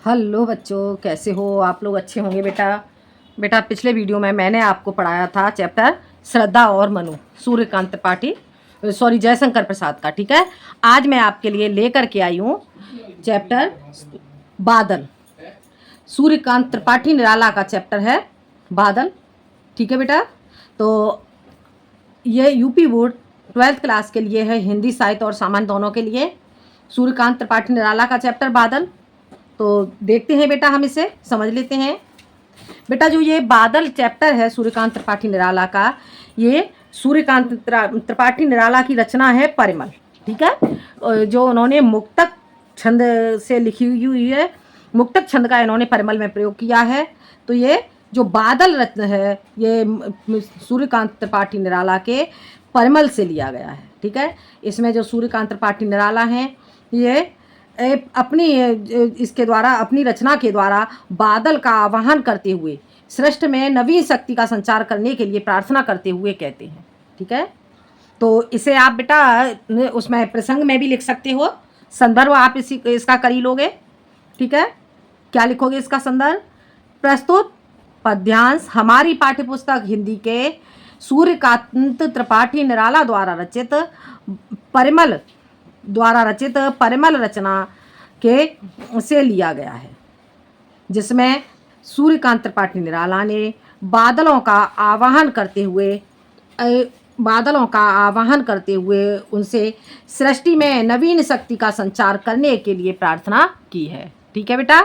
Hello बच्चों, कैसे हो आप लोग? अच्छे होंगे बेटा। बेटा पिछले वीडियो में मैंने आपको पढ़ाया था चैप्टर श्रद्धा और मनु, सूर्यकांत त्रिपाठी जयशंकर प्रसाद का। ठीक है, आज मैं आपके लिए लेकर के आई हूँ चैप्टर बादल। सूर्यकांत त्रिपाठी निराला का चैप्टर है बादल। ठीक है बेटा, तो ये यूपी बोर्ड 12th क्लास के लिए है, हिंदी साहित्य और सामान्य दोनों के लिए। सूर्यकांत त्रिपाठी निराला का चैप्टर बादल। तो देखते हैं बेटा, हम इसे समझ लेते हैं। बेटा जो ये बादल चैप्टर है सूर्यकांत त्रिपाठी निराला का, ये सूर्यकांत त्रिपाठी निराला की रचना है परिमल। ठीक है, जो उन्होंने मुक्तक छंद से लिखी हुई है, मुक्तक छंद का इन्होंने परिमल में प्रयोग किया है। तो ये जो बादल रत्न है ये सूर्यकांत त्रिपाठी निराला के परिमल से लिया गया है। ठीक है, इसमें जो सूर्यकांत त्रिपाठी निराला हैं ये अपनी इसके द्वारा, अपनी रचना के द्वारा बादल का आवाहन करते हुए सृष्टि में नवीन शक्ति का संचार करने के लिए प्रार्थना करते हुए कहते हैं। ठीक है, तो इसे आप बेटा उसमें प्रसंग में भी लिख सकते हो, संदर्भ आप इसका कर ही लोगे। ठीक है, क्या लिखोगे इसका संदर्भ? प्रस्तुत पद्यांश हमारी पाठ्यपुस्तक हिंदी के सूर्यकांत त्रिपाठी निराला द्वारा रचित परिमल रचना के से लिया गया है, जिसमें सूर्यकांत त्रिपाठी निराला ने बादलों का आवाहन करते हुए उनसे सृष्टि में नवीन शक्ति का संचार करने के लिए प्रार्थना की है। ठीक है बेटा,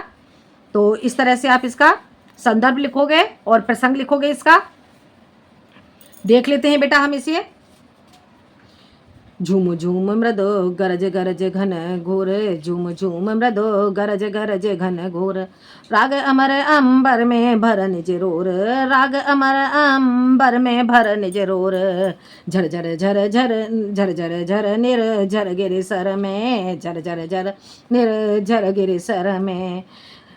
तो इस तरह से आप इसका संदर्भ लिखोगे और प्रसंग लिखोगे। इसका देख लेते हैं बेटा हम इसे। झूम झूम मृदो गरज गरज घन घोर, झूम झूम मृदो गरज गरज घन घोर, राग अमर अंबर में भर निज रोर, राग अमर अंबर में भर निज रोर, झर झर झर झर झर झर झर निर झर गिर सर में, झर झर झर निर झर गिर सर में,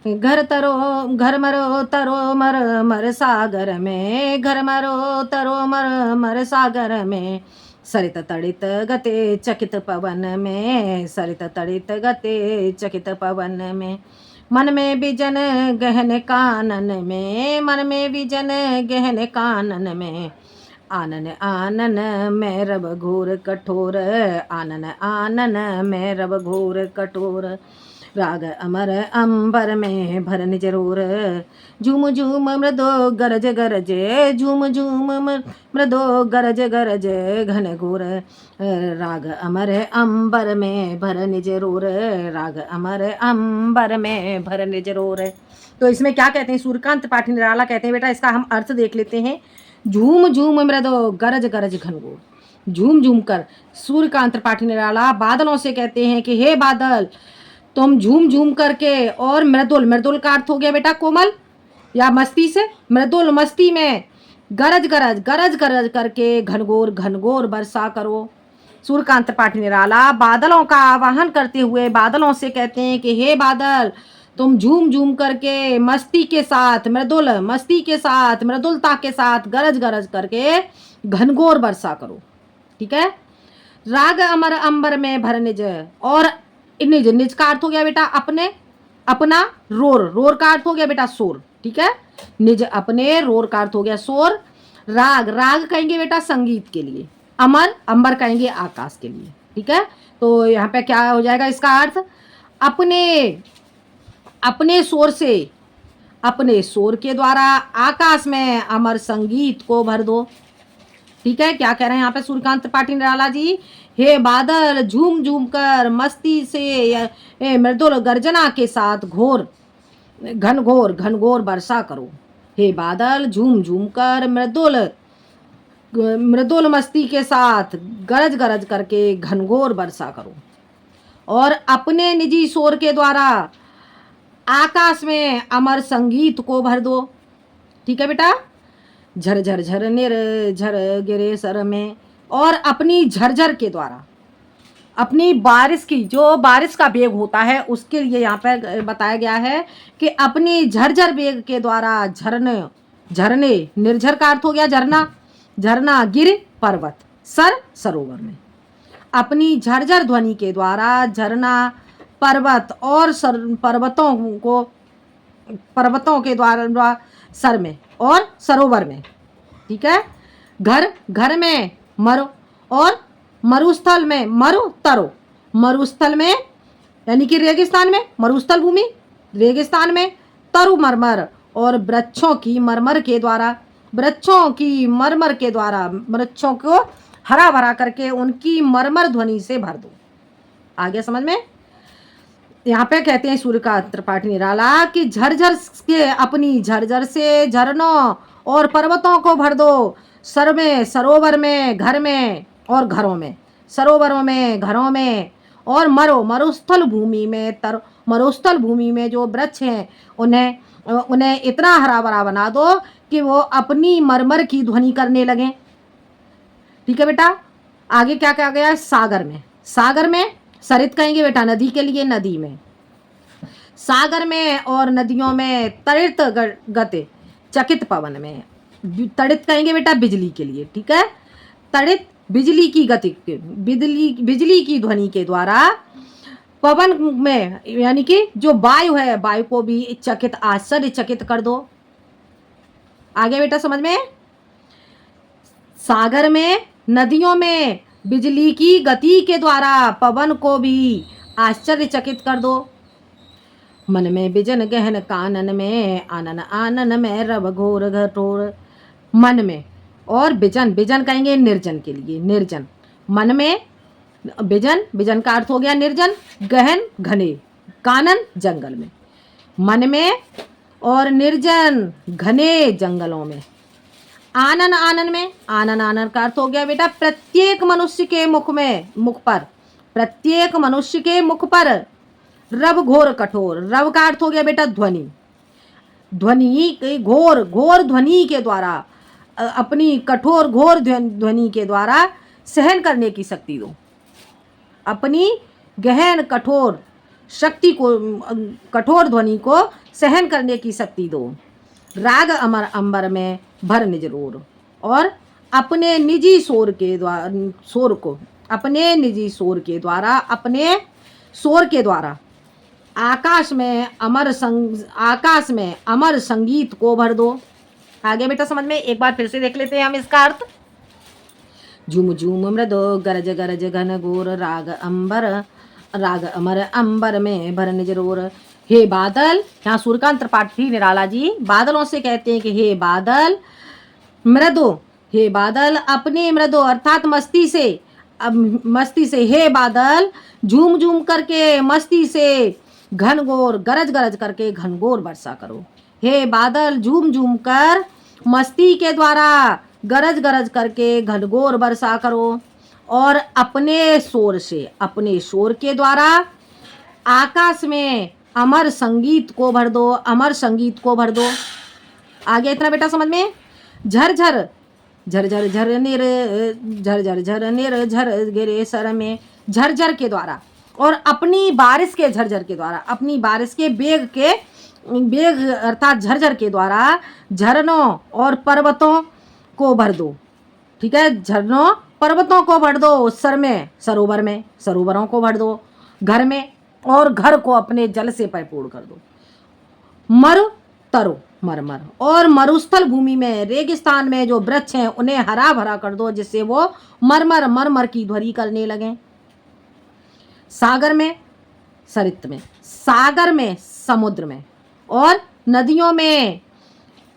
घर मरो तरो मर मर सागर में, घर मरो तरो मर मर सागर में, सरित तड़ित गते चकित पवन में, सरित तड़ित गते चकित पवन में, मन में बिजन गहन कानन में, मन में बिजन गहन कानन में, आनन आनन में रब घोर कठोर, आनन आनन में रब घोर कठोर, राग अमर अंबर में भर निज रोर, झूम झूम मृदो गरज गरज, झूम झूम मृदो गरज गरज घन घोर, राग अमर अंबर में भर निज रोर, राग अमर अंबर में भर निज रोर। तो इसमें क्या कहते हैं? सूर्यकांत त्रिपाठी निराला कहते हैं बेटा, इसका हम अर्थ देख लेते हैं। झूम झूम मृदो गरज गरज घनघोर, झूम झूम कर सूर्यकांत त्रिपाठी निराला बादलों से कहते हैं कि हे बादल, तुम झूम झूम करके, और मृदुल, मृदुल का अर्थ हो गया बेटा कोमल या मस्ती से, मृदुल मस्ती में गरज गरज गरज गरज करके घनघोर घनघोर वर्षा करो। सूर्यकांत त्रिपाठी निराला बादलों का आवाहन करते हुए बादलों से कहते हैं कि हे बादल, तुम झूम झूम करके मस्ती के साथ, मस्ती के साथ, मृदुलता के साथ गरज गरज करके घनघोर वर्षा करो। ठीक है, राग अमर अंबर में भर निज, और निज, निज का अर्थ हो गया बेटा अपने, अपना, रोर, रोर का अर्थ हो गया बेटा शोर। ठीक है, निज अपने, रोर का अर्थ हो गया शोर, राग, राग कहेंगे बेटा संगीत के लिए, अमर, अंबर कहेंगे आकाश के लिए। ठीक है, तो यहाँ पे क्या हो जाएगा इसका अर्थ? अपने शोर से, अपने शोर के द्वारा आकाश में अमर संगीत को भर दो। ठीक है, क्या कह रहे हैं यहाँ पे सूर्यकांत त्रिपाठी निराला जी? हे बादल, झूम झूम कर मस्ती से मृदुल गर्जना के साथ घनघोर घनघोर वर्षा करो। हे बादल, झूम झूम कर मृदुल मस्ती के साथ गरज गरज करके घनघोर वर्षा करो, और अपने निजी शोर के द्वारा आकाश में अमर संगीत को भर दो। ठीक है बेटा, झर झर झर निर झर गिरे सर में, और अपनी झरझर के द्वारा, अपनी बारिश की, जो बारिश का वेग होता है उसके लिए यहाँ पर बताया गया है कि अपनी झरझर वेग के द्वारा झरने, निर्झर का अर्थ हो गया झरना, झरना, गिर पर्वत, सर सरोवर में, अपनी झरझर ध्वनि के द्वारा झरना पर्वत और पर्वतों के द्वारा सर में और सरोवर में। ठीक है, घर में मरु और मरुस्थल में तरो। मरुस्थल में यानी कि रेगिस्तान में, मरुस्थल भूमि रेगिस्तान में तरु मरमर और वृक्षों की मरमर के द्वारा, वृक्षों को हरा भरा करके उनकी मरमर ध्वनि से भर दो। आगे समझ में? यहाँ पे कहते हैं सूर्यकांत त्रिपाठी निराला कि झरझर के अपनी झरझर से झरनों और पर्वतों को भर दो, सर में, सरोवर में, घर में और घरों में, सरोवरों में, घरों में, और मरुस्थल भूमि में जो वृक्ष हैं उन्हें इतना हरा भरा बना दो कि वो अपनी मरमर की ध्वनि करने लगे। ठीक है बेटा, आगे क्या क्या गया? सागर में सरित कहेंगे बेटा नदी के लिए, नदी में, सागर में और नदियों में तड़ित गते चकित पवन में, तड़ित कहेंगे बेटा बिजली के लिए। ठीक है, तड़ित बिजली की गति, बिजली की ध्वनि के द्वारा पवन में, यानी कि जो वायु है, वायु को भी चकित, आश्चर्यचकित कर दो। आगे बेटा समझ में? सागर में, नदियों में बिजली की गति के द्वारा पवन को भी आश्चर्यचकित कर दो। मन में बिजन गहन कानन में, आनन आनन में रव घोर घटोर। मन में और बिजन कहेंगे निर्जन के लिए, निर्जन। मन में बिजन का अर्थ हो गया निर्जन, गहन घने, कानन जंगल में, मन में और निर्जन घने जंगलों में। आनन में, आनन का अर्थ हो गया बेटा प्रत्येक मनुष्य के मुख पर, प्रत्येक मनुष्य के मुख पर रव घोर कठोर। रव का अर्थ हो गया बेटा ध्वनि, घोर ध्वनि के द्वारा, अपनी कठोर घोर ध्वनि के द्वारा सहन करने की शक्ति दो, अपनी गहन कठोर शक्ति को, कठोर ध्वनि को सहन करने की शक्ति दो। राग अमर अंबर में भर निज रोर, और अपने निजी शोर के द्वारा आकाश में अमर संगीत को भर दो। आगे बेटा समझ में? एक बार फिर से देख लेते हैं हम इसका अर्थ। झूम झूम मृदो गरज गरज घन घोर, राग अमर अंबर में भर निज रोर। हे बादल, यहाँ सूर्यकांत त्रिपाठी निराला जी बादलों से कहते हैं कि हे बादल मृदो, हे बादल अपने मृदो अर्थात मस्ती से हे बादल झूम झूम करके मस्ती से घनघोर गरज गरज करके घनघोर वर्षा करो। हे बादल झूम झूम कर मस्ती के द्वारा गरज गरज करके घनघोर वर्षा करो, और अपने शोर के द्वारा आकाश में अमर संगीत को भर दो, अमर संगीत को भर दो। आगे इतना बेटा समझ में? झरझर निर झर गिरे सर में, झरझर के द्वारा और अपनी बारिश के झरझर के द्वारा, अपनी बारिश के बेग अर्थात झरझर के द्वारा झरनों और पर्वतों को भर दो। ठीक है, झरनों पर्वतों को भर दो, सर में, सरोवर में, सरोवरों को भर दो, घर में, और घर को अपने जल से परिपूर्ण कर दो। तरो मरमर, और मरुस्थल भूमि में, रेगिस्तान में जो वृक्ष हैं उन्हें हरा भरा कर दो, जिससे वो मरमर की ध्वनि करने लगे। सागर में, सरित में, सागर में, समुद्र में, और नदियों में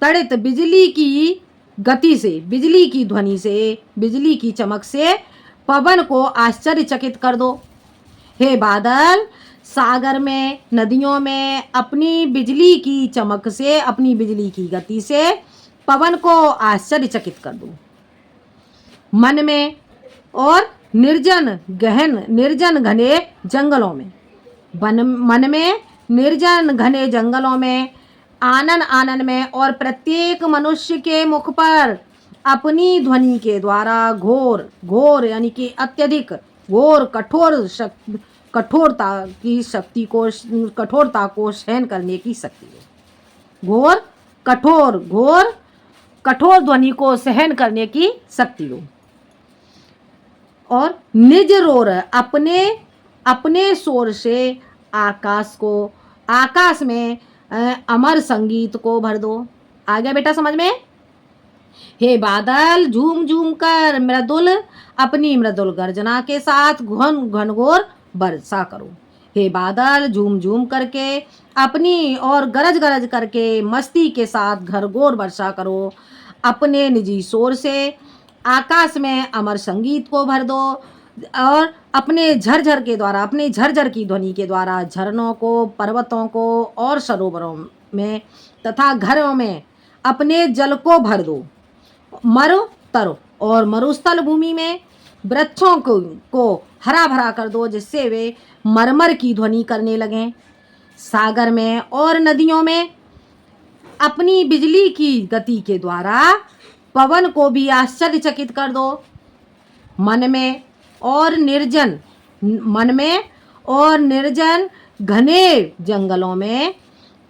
तड़ित बिजली की गति से, बिजली की ध्वनि से, बिजली की चमक से पवन को आश्चर्यचकित कर दो। हे बादल सागर में, नदियों में अपनी बिजली की चमक से, अपनी बिजली की गति से पवन को आश्चर्यचकित कर दो। मन में और निर्जन घने जंगलों में, मन में निर्जन घने जंगलों में, आनन में, और प्रत्येक मनुष्य के मुख पर अपनी ध्वनि के द्वारा घोर यानी कि अत्यधिक घोर कठोरता को सहन करने की शक्ति है। घोर कठोर ध्वनि को सहन करने की शक्ति हो। और निज रोर अपने शोर से आकाश को, आकाश में अमर संगीत को भर दो। आ गया बेटा समझ में? हे बादल झूम झूम कर मृदुल अपनी मृदुल गर्जना के साथ घनघोर वर्षा करो। हे बादल झूम झूम करके अपनी और गरज गरज करके मस्ती के साथ घनघोर वर्षा करो। अपने निजी शोर से आकाश में अमर संगीत को भर दो और अपने झरझर के द्वारा, अपने झरझर की ध्वनि के द्वारा झरनों को, पर्वतों को और सरोवरों में तथा घरों में अपने जल को भर दो। मरु तरो और मरुस्थल भूमि में वृक्षों को हरा भरा कर दो, जिससे वे मरमर की ध्वनि करने लगें। सागर में और नदियों में अपनी बिजली की गति के द्वारा पवन को भी आश्चर्यचकित कर दो। मन में और निर्जन घने जंगलों में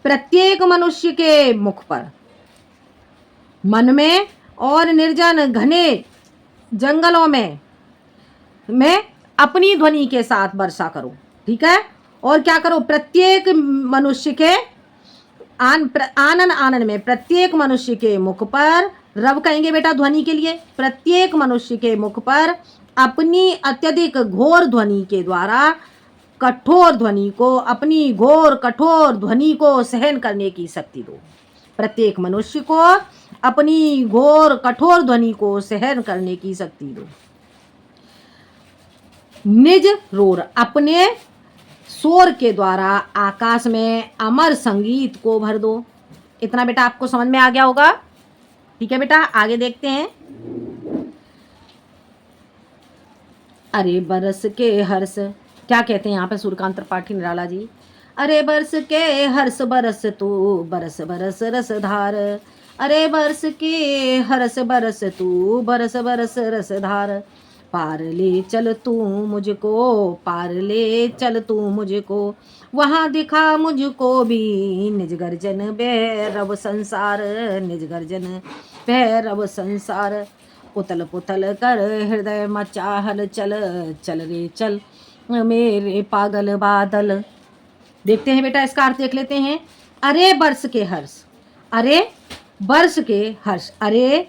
प्रत्येक मनुष्य के मुख पर, मन में और निर्जन घने जंगलों में अपनी ध्वनि के साथ वर्षा करो। ठीक है? और क्या करो? प्रत्येक मनुष्य के आनन में प्रत्येक मनुष्य के मुख पर, रब कहेंगे बेटा ध्वनि के लिए, प्रत्येक मनुष्य के मुख पर अपनी अत्यधिक घोर ध्वनि के द्वारा कठोर ध्वनि को, अपनी घोर कठोर ध्वनि को सहन करने की शक्ति दो। प्रत्येक मनुष्य को अपनी घोर कठोर ध्वनि को सहन करने की शक्ति दो। निज रोर अपने शोर के द्वारा आकाश में अमर संगीत को भर दो। इतना बेटा आपको समझ में आ गया होगा। ठीक है बेटा, आगे देखते हैं। अरे बरस के हर्ष, क्या कहते हैं यहाँ पे सूर्यकांत त्रिपाठी निराला जी? अरे बरस के हर्ष बरस तू बरस बरस रसधार, अरे बरस के हर्ष बरस तू बरस बरस रसधार, पार ले चल तू मुझको, पार ले चल तू मुझको, वहाँ दिखा मुझको भी निज गर्जन भैरव संसार, निज गर्जन भैरव संसार, उतल पुतल कर हृदय मचा हलचल, चल रे चल मेरे पागल बादल। देखते हैं बेटा, इसका अर्थ देख लेते हैं। अरे बरस के हर्ष, अरे बरस के हर्ष, अरे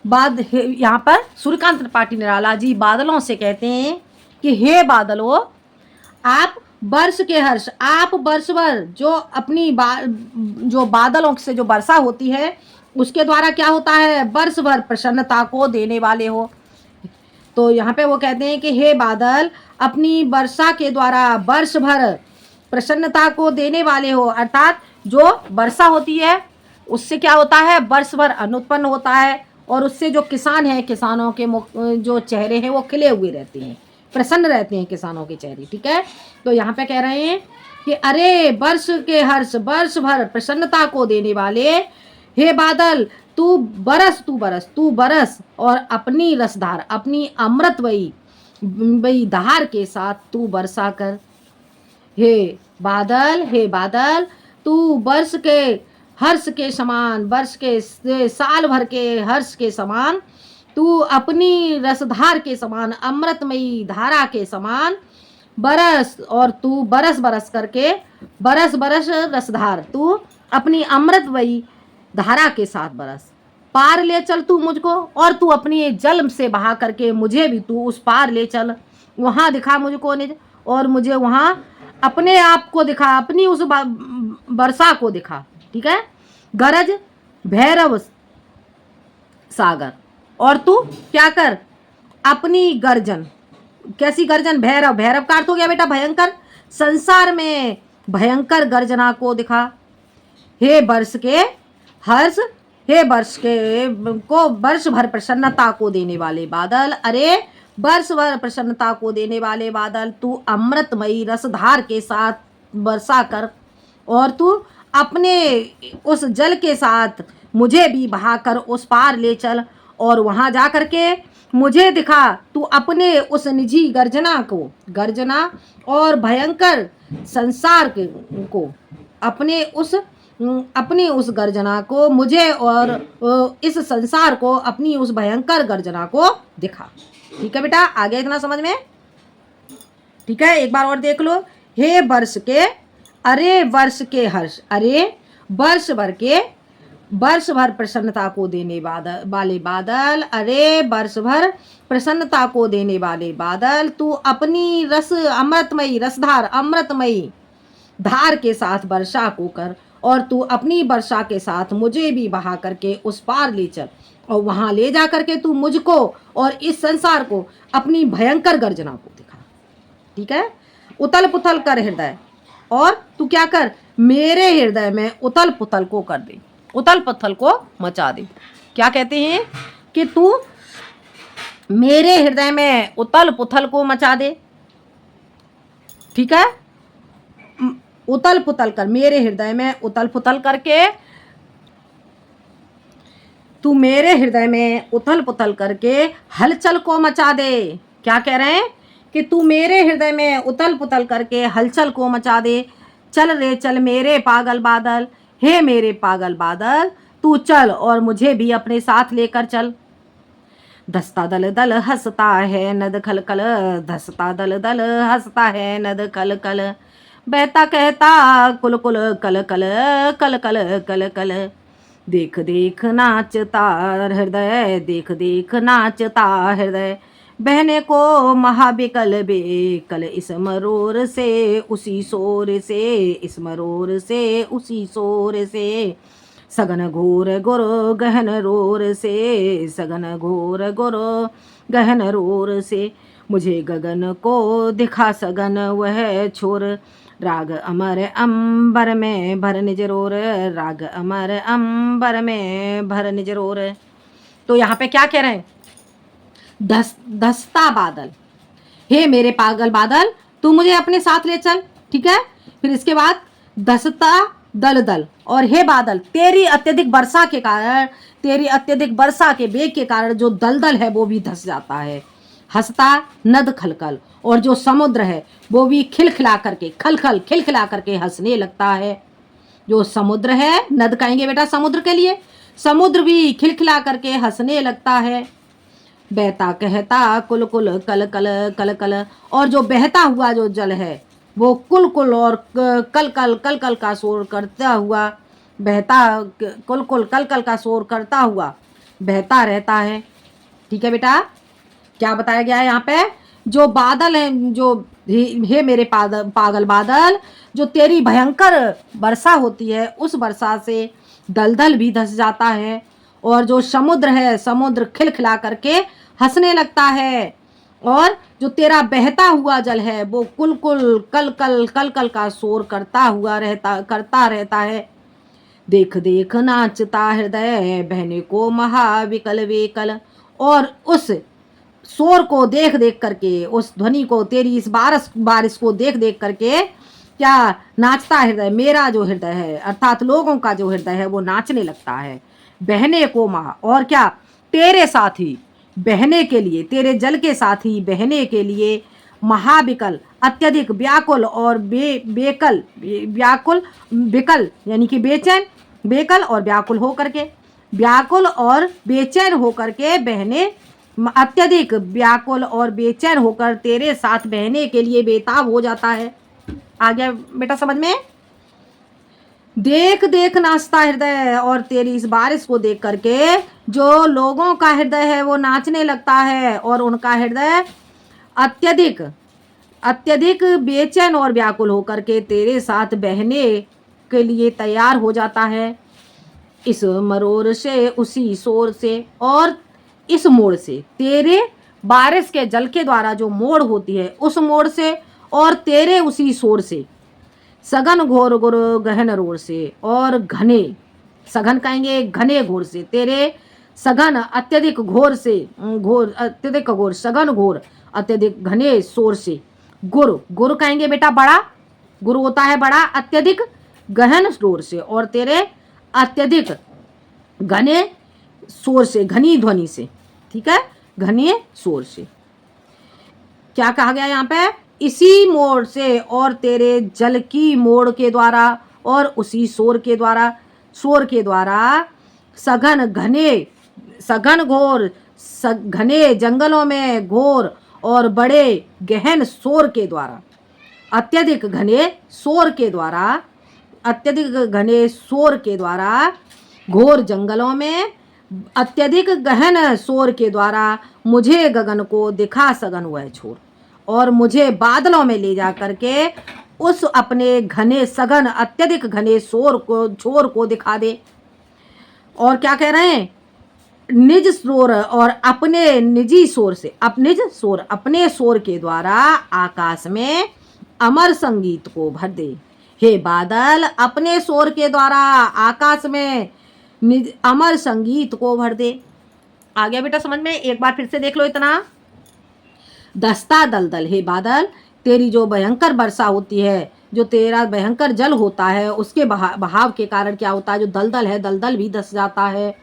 यहाँ पर सूर्यकांत त्रिपाठी निराला जी बादलों से कहते हैं कि हे बादलों, आप वर्ष के हर्ष, आप वर्ष भर जो अपनी जो बादलों से जो वर्षा होती है उसके द्वारा क्या होता है, वर्ष भर प्रसन्नता को देने वाले हो। तो यहाँ पे वो कहते हैं कि हे बादल, अपनी वर्षा के द्वारा वर्ष भर प्रसन्नता को देने वाले हो। अर्थात जो वर्षा होती है उससे क्या होता है, वर्ष भर अन्न उत्पन्न होता है और उससे जो किसान हैं, किसानों के जो चेहरे हैं वो खिले हुए रहते हैं, प्रसन्न रहते हैं किसानों के चेहरे। ठीक है? तो यहाँ पे कह रहे हैं कि अरे वर्ष के हर्ष, वर्ष भर प्रसन्नता को देने वाले हे बादल, तू बरस, तू बरस, तू बरस और अपनी रसधार, अपनी अमृतमयी धार के साथ तू वर्षा कर। हे बादल, हे बादल, तू वर्ष के हर्ष के समान, वर्ष के साल भर के हर्ष के समान, तू अपनी रसधार के समान, अमृतमयी धारा के समान बरस, और तू बरस बरस करके, बरस बरस रसधार, तू अपनी अमृतमयी धारा के साथ बरस। पार ले चल तू मुझको, और तू अपनी जल से बहा करके मुझे भी तू उस पार ले चल, वहाँ दिखा मुझको निज, और मुझे वहाँ अपने आप को दिखा, अपनी उस वर्षा को दिखा। ठीक है? गरज भैरव सागर, और तू क्या कर, अपनी गर्जन, कैसी गर्जन, भैरव, भैरव का अर्थ हो गया बेटा भयंकर, संसार में भयंकर गर्जना को दिखा। हे वर्ष के हर्ष, हे वर्ष के को वर्ष भर प्रसन्नता को देने वाले बादल, अरे वर्ष भर प्रसन्नता को देने वाले बादल, तू अमृतमयी रसधार के साथ वर्षा कर, और तू अपने उस जल के साथ मुझे भी बहाकर उस पार ले चल, और वहाँ जा कर के मुझे दिखा, तू अपने उस निजी गर्जना को, गर्जना और भयंकर संसार को, अपनी उस गर्जना को मुझे और इस संसार को, अपनी उस भयंकर गर्जना को दिखा। ठीक है बेटा, आगे इतना समझ में? ठीक है, एक बार और देख लो। हे वर्ष के, अरे वर्ष के हर्ष, अरे वर्ष भर प्रसन्नता को देने वाले बादल, अरे वर्ष भर प्रसन्नता को देने वाले बादल, तू अपनी रस अमृतमयी रसधार अमृतमयी धार के साथ वर्षा को कर, और तू अपनी वर्षा के साथ मुझे भी बहा करके उस पार ले चल, और वहां ले जा करके तू मुझको और इस संसार को अपनी भयंकर गर्जना को दिखा। ठीक है, उथल पुथल कर हृदय, और तू क्या कर, मेरे हृदय में उथल पुथल को कर दे, उथल पुथल को मचा दे। क्या कहते हैं कि तू मेरे हृदय में उथल पुथल को मचा दे। ठीक है, उथल पुथल कर, मेरे हृदय में उथल पुथल करके, तू मेरे हृदय में उथल पुथल करके हलचल को मचा दे। क्या कह रहे हैं कि तू मेरे हृदय में उथल पुथल करके हलचल को मचा दे। चल रे चल मेरे पागल बादल, हे मेरे पागल बादल, तू चल और मुझे भी अपने साथ लेकर चल। धसता दल दल हंसता है नद खल खल, धसता दल दल हंसता है नद खल खल, बहता कहता कुल कुल कल कल कल कल कल कल, देख देख नाचता हृदय, देख देख नाचता हृदय, बहने को महाबिकल बेकल, इस मरोर से उसी शोर से, इस मरोर से उसी शोर से, सगन घोर गुर गहन रोर से, सगन घोर गुर गहन रोर से, मुझे गगन को दिखा सगन वह छोर, राग अमर अंबर में भर निज रोर, राग अमर अंबर में भर निज रोर। तो यहाँ पे क्या कह रहे हैं, धसता बादल, हे मेरे पागल बादल, तू मुझे अपने साथ ले चल। ठीक है, फिर इसके बाद धसता दल दल, और हे बादल, तेरी अत्यधिक वर्षा के कारण, तेरी अत्यधिक वर्षा के वेग के कारण जो दलदल है वो भी धस जाता है। हंसता नद खलखल, और जो समुद्र है वो भी खिलखिला करके, खलखल खिलखिला करके हंसने लगता है। जो समुद्र है, नद कहेंगे बेटा समुद्र के लिए, समुद्र भी खिलखिला करके हंसने लगता है। बहता कहता कुल कुल कल कल कल कल, और जो बहता हुआ जो जल है वो कुल कुल और कल कल का शोर करता हुआ, बहता कुल कुल कल कल का शोर करता हुआ बहता रहता है। ठीक है बेटा, क्या बताया गया है यहाँ पे, जो बादल है, जो हे मेरे पागल बादल, जो तेरी भयंकर वर्षा होती है उस वर्षा से दलदल भी धस जाता है, और जो समुद्र है समुद्र खिलखिला करके हंसने लगता है, और जो तेरा बहता हुआ जल है वो कुल कुल कल कल का शोर करता रहता है। देख देख नाचता हृदय, बहने को महाविकल वेकल, और उस शोर को देख देख करके, उस ध्वनि को, तेरी इस बारिश को देख देख करके क्या नाचता हृदय, मेरा जो हृदय है अर्थात लोगों का जो हृदय है वो नाचने लगता है। बहने को महा, और क्या, तेरे साथ ही बहने के लिए, तेरे जल के साथ ही बहने के लिए महाविकल, अत्यधिक व्याकुल और बेकल, व्याकुल विकल यानी कि बेचैन, बेकल और व्याकुल हो करके, व्याकुल और बेचैन होकर के बहने, अत्यधिक व्याकुल और बेचैन होकर तेरे साथ बहने के लिए बेताब हो जाता है। आ गया बेटा समझ में। देख देख नाचता हृदय, और तेरी इस बारिश को देख करके जो लोगों का हृदय है वो नाचने लगता है, और उनका हृदय अत्यधिक अत्यधिक बेचैन और व्याकुल होकर के तेरे साथ बहने के लिए तैयार हो जाता है। इस मरोर से उसी शोर से, और इस मोड़ से, तेरे बारिश के जल के द्वारा जो मोड़ होती है उस मोड़ से, और तेरे उसी शोर से, सघन घोर घोर गहन रोर से, और घने, सघन कहेंगे घने घोर से, तेरे सघन अत्यधिक घोर से, घोर अत्यधिक घोर, सघन घोर अत्यधिक घने शोर से, गुरु, गुरु कहेंगे बेटा बड़ा, गुरु होता है बड़ा, अत्यधिक गहन शोर से, और तेरे अत्यधिक घने शोर से, घनी ध्वनि से। ठीक है, घने शोर से। क्या कहा गया यहाँ पे, इसी मोड़ से, और तेरे जल की मोड़ के द्वारा, और उसी शोर के द्वारा सघन घने, सघन घोर, घने जंगलों में घोर और बड़े गहन शोर के द्वारा, अत्यधिक घने शोर के द्वारा, अत्यधिक घने शोर के द्वारा, घोर जंगलों में अत्यधिक गहन शोर के द्वारा मुझे गगन को दिखा सघन वह छोर, और मुझे बादलों में ले जा करके उस अपने घने सघन अत्यधिक घने छोर को दिखा दे। और क्या कह रहे हैं, निज शोर और अपने निजी शोर से, अपने शोर के द्वारा आकाश में अमर संगीत को भर दे। हे बादल, अपने शोर के द्वारा आकाश में अमर संगीत को भर दे। आ गया बेटा समझ में? एक बार फिर से देख लो इतना। दस्ता दलदल, हे बादल, तेरी जो भयंकर वर्षा होती है, जो तेरा भयंकर जल होता है, उसके बहाव के कारण क्या होता है, जो दलदल है, दलदल भी धंस जाता है,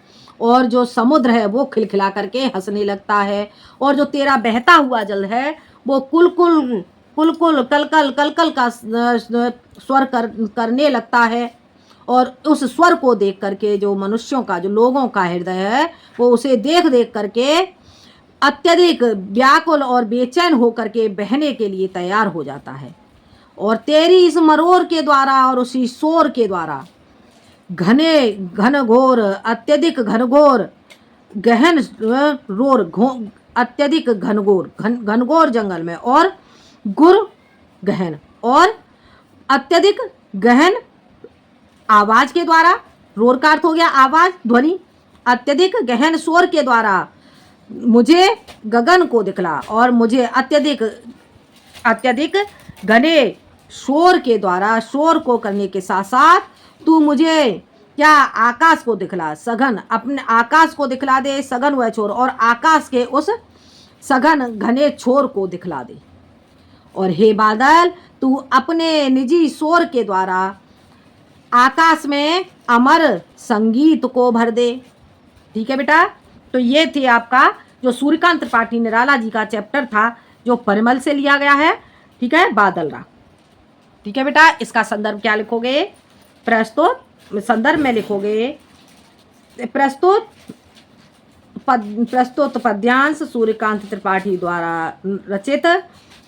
और जो समुद्र है वो खिलखिला करके हंसने लगता है, और जो तेरा बहता हुआ जल है वो कुलकुल कुलकुल कलकल कलकल का स्वर करने लगता है। और उस स्वर को देख करके जो मनुष्यों का, जो लोगों का हृदय है, वो उसे देख देख करके अत्यधिक व्याकुल और बेचैन होकर के बहने के लिए तैयार हो जाता है। और तेरी इस मरोर के द्वारा और उसी शोर के द्वारा घनघोर अत्यधिक घनघोर गहन अत्यधिक घनघोर जंगल में, और गुर गहन और अत्यधिक गहन आवाज के द्वारा, रोर का अर्थ हो गया आवाज, ध्वनि, अत्यधिक गहन शोर के द्वारा मुझे गगन को दिखला, और मुझे अत्यधिक घने शोर के द्वारा, शोर को करने के साथ साथ तू मुझे क्या आकाश को दिखला, सघन, अपने आकाश को दिखला दे, सघन वह छोर, और आकाश के उस सघन घने छोर को दिखला दे। और हे बादल, तू अपने निजी शोर के द्वारा आकाश में अमर संगीत को भर दे। ठीक है बेटा, तो ये थे आपका जो सूर्यकांत त्रिपाठी निराला जी का चैप्टर था, जो परिमल से लिया गया है। ठीक है, बादल राग। ठीक है बेटा, इसका संदर्भ क्या लिखोगे, प्रस्तुत संदर्भ में लिखोगे प्रस्तुत पद्यांश सूर्यकांत त्रिपाठी द्वारा रचित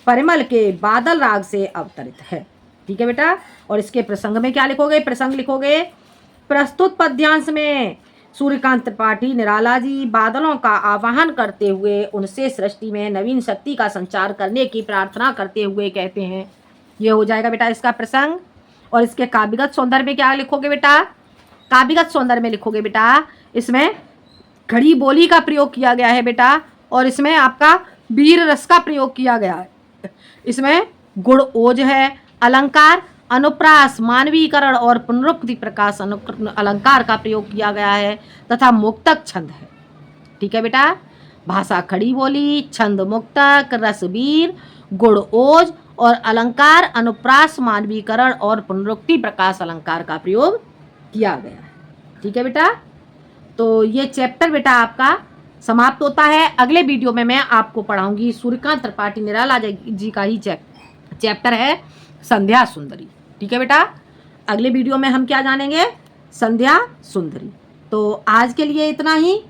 परिमल के बादल राग से अवतरित है। ठीक है बेटा, और इसके प्रसंग में क्या लिखोगे, प्रसंग लिखोगे, प्रस्तुत पद्यांश में सूर्यकांत त्रिपाठी निराला जी बादलों का आवाहन करते हुए उनसे सृष्टि में नवीन शक्ति का संचार करने की प्रार्थना करते हुए कहते हैं। ये हो जाएगा बेटा इसका प्रसंग। और इसके काव्यगत सौंदर्य में क्या लिखोगे बेटा, काव्यगत सौंदर्य में लिखोगे बेटा, इसमें खड़ी बोली का प्रयोग किया गया है बेटा, और इसमें आपका वीर रस का प्रयोग किया गया है। इसमें गुण ओज है, अलंकार, अनुप्रास, मानवीकरण और पुनरुक्ति प्रकाश अलंकार का प्रयोग किया गया है, तथा मुक्तक छंद है। ठीक है बेटा, भाषा खड़ी बोली, छंद मुक्तक, रस वीर, गुण ओज और अलंकार, अनुप्रास, मानवीकरण और पुनरुक्ति प्रकाश अलंकार का प्रयोग किया गया है। ठीक है बेटा, तो ये चैप्टर बेटा आपका समाप्त होता है। अगले वीडियो में मैं आपको पढ़ाऊंगी सूर्यकांत त्रिपाठी निराला जी का ही चैप्टर है संध्या सुंदरी। ठीक है बेटा, अगले वीडियो में हम क्या जानेंगे, संध्या सुंदरी। तो आज के लिए इतना ही,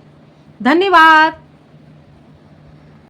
धन्यवाद।